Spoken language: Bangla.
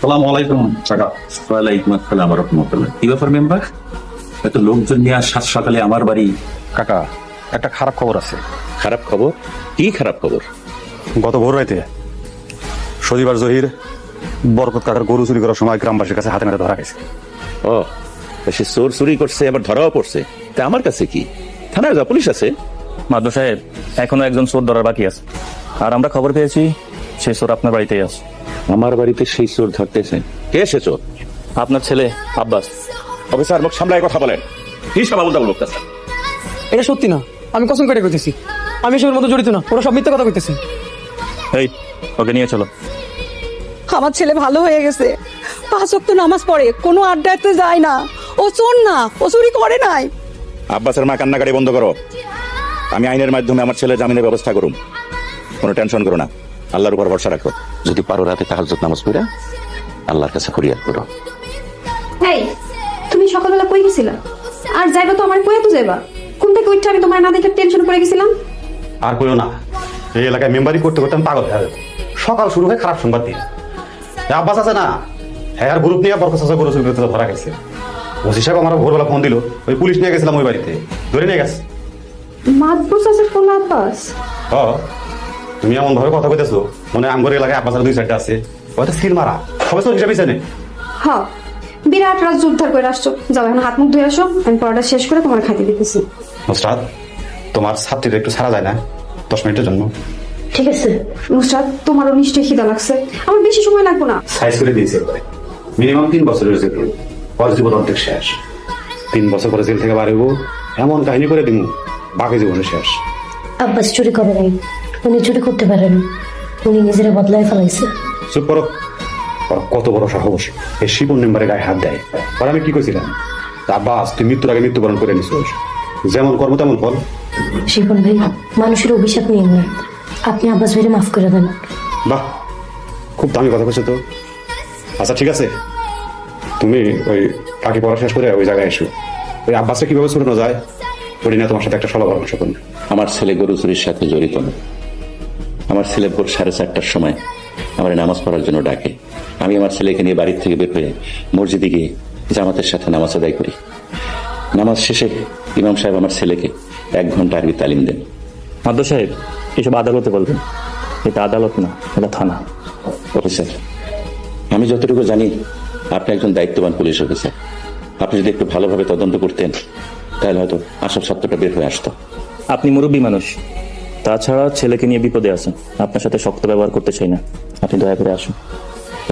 আসসালামু আলাইকুম কাকা। ওয়ালাইকুম আসসালাম রহমতুল্লাহ। কি ব্যাপার মেম্বার, এত লোকজন নিয়ে সাত সকালে আমার বাড়ি? কাকা, একটা খারাপ খবর আছে। খারাপ খবর? কি খারাপ খবর? গত ভোর রাইতে শনিবার জহির বরকত কাকার গরু চুরি করার সময় গ্রামবাসীর কাছে হাতে নাতে ধরা গেছে। ও, সে চোর চুরি করছে, আবার ধরাও পড়ছে। তা আমার কাছে কি, থানায় যা পুলিশ আছে? মাদু সাহেব, এখনো একজন চোর ধরার বাকি আছে, আর আমরা খবর পেয়েছি সেই চোর আপনার বাড়িতেই আছে। আমার বাড়িতে সেই চোর ধরতেছে? কে সে চোর? আপনার ছেলে আব্বাস। অফিসার, মুখ সামলায় কথা বলেন। কি সব আবল তাবল বকতেছে? এটা সত্যি না, আমি কসম করে কইতেছি, আমি এসবের মতো জড়িত না। ওরা সব মিথ্যা কথা কইতেছে। এই, ওকে নিয়ে চলো। আমার ছেলে ভালো হয়ে গেছে, 5 ওয়াক্ত নামাজ পড়ে, কোনো আড্ডাতে যায় না। ও চোর না, ও চুরি করে নাই। আব্বাসের মা, কান্নাকাটি বন্ধ করো। আমি আইনের মাধ্যমে আমার ছেলে জামিনের ব্যবস্থা করুম, কোনো টেনশন করো না। আল্লাহর উপর ভরসা রাখো। যদি পারো রাতে তাহাজ্জুদ নামাজ পড়ে আল্লাহর কাছে ফরিয়াদ করো। এই, তুমি সকালবেলা কই গেছিলা? আর যাইবা তো আমার কইয়া তো যাইবা। কোন থেকে উঠে আমি তোমার না দেখে টেনশন করে গেছিলাম। আর কইও না, এই এলাকায় মেম্বারি করতে করতে আমি পাগল হয়ে যাবো। সকাল শুরু হয় খারাপ সংবাদ দিয়ে। আব্বাস আছে না, হ্যাঁ, আর গ্রুপ নিয়ে বরকত চাচা গরু চুরি করতে ধরা গেছে। ওসি সাহেব আমার ভোরবেলা ফোন দিল, ওই পুলিশ নিয়ে গেছিলাম ওই বাড়িতে, ধরে নিয়ে গেছে। মাদবুর চাচার ফোন আব্বাস? হ, তুমি এমন ভাবে কথা কইতেছো মনে হয় আমগর এলাকায় আব্বাসের 2-4টা আছে। হয়তো সিল মারা, সবাই তো হিসাবে জানে। হ, বিরাট রাজ উদ্ধার করে আসছো। যাও এখন হাত মুখ ধুয়ে আসো, আমি পড়াটা শেষ করে তোমার খাইতে দিতেছি। নুসরাত, তোমার ছাত্রীটা একটু ছাড়া যায় না 10 মিনিটের জন্য? ঠিক আছে নুসরাত, তোমারও নিশ্চয়ই খিদা লাগছে, আমার বেশি সময় লাগবে না। সাইজ করে দিয়েছে একবারে। মিনিমাম 3 বছরের জেল, পরে জীবন অর্ধেক শেষ। 3 বছর পরে জেল থেকে বাড়িব, এমন কাহিনী করে দিব বাকি জীবনে শেষ। আব্বাস চুরি করে নাই, উনি চুরি করতে পারেন, উনি নিজেরা বদলায় ফেলাইছে। চুপ করো। ওর কত বড় সাহস, এই শিবন মেম্বারে গায়ে হাত দেয়। আর আমি কি কইছিলাম? আব্বাস, তুই মৃত্যুর আগে মৃত্যুবরণ করে নিছিস, যেমন কর্ম তেমন ফল। শিপন ভাই, মানুষের অভিশাপ নিয়ে না, আপনি আব্বাস ভাইরে মাফ করে দেন। বাহ, খুব দামি কথা কইছো তো। আচ্ছা ঠিক আছে, তুমি ওই কাকি পড়া শেষ করে ওই জায়গায় এসো। ওই আব্বাসে কিভাবে ছুটানো যায় ওই নিয়ে তোমার সাথে একটা সলা পরামর্শ করুন। আমার ছেলে গরু চুরির সাথে জড়িত না। আমার ছেলে ভোর 4:30টার সময় আমার নামাজ পড়ার জন্য ডাকে। আমি আমার ছেলেকে নিয়ে বাড়ির থেকে বের হয়ে মসজিদে গিয়ে জামাতের সাথে নামাজ আদায় করি। নামাজ শেষে ইমাম সাহেব আমার ছেলেকে 1 ঘন্টা আরবি তালিম দেন। মাদু সাহেব, এসব আদালতে বলবেন, এটা আদালত না, এটা থানা। অফিসার, আমি যতটুকু জানি আপনি একজন দায়িত্ববান পুলিশ অফিসার। আপনি যদি একটু ভালোভাবে তদন্ত করতেন তাহলে হয়তো আসল সত্যটা বের হয়ে আসতো। আপনি মুরব্বী মানুষ, তাছাড়া ছেলেকে নিয়ে বিপদে আছেন, আপনার সাথে শক্ত ব্যবহার করতে চাই না, আপনি দয়া করে আসুন।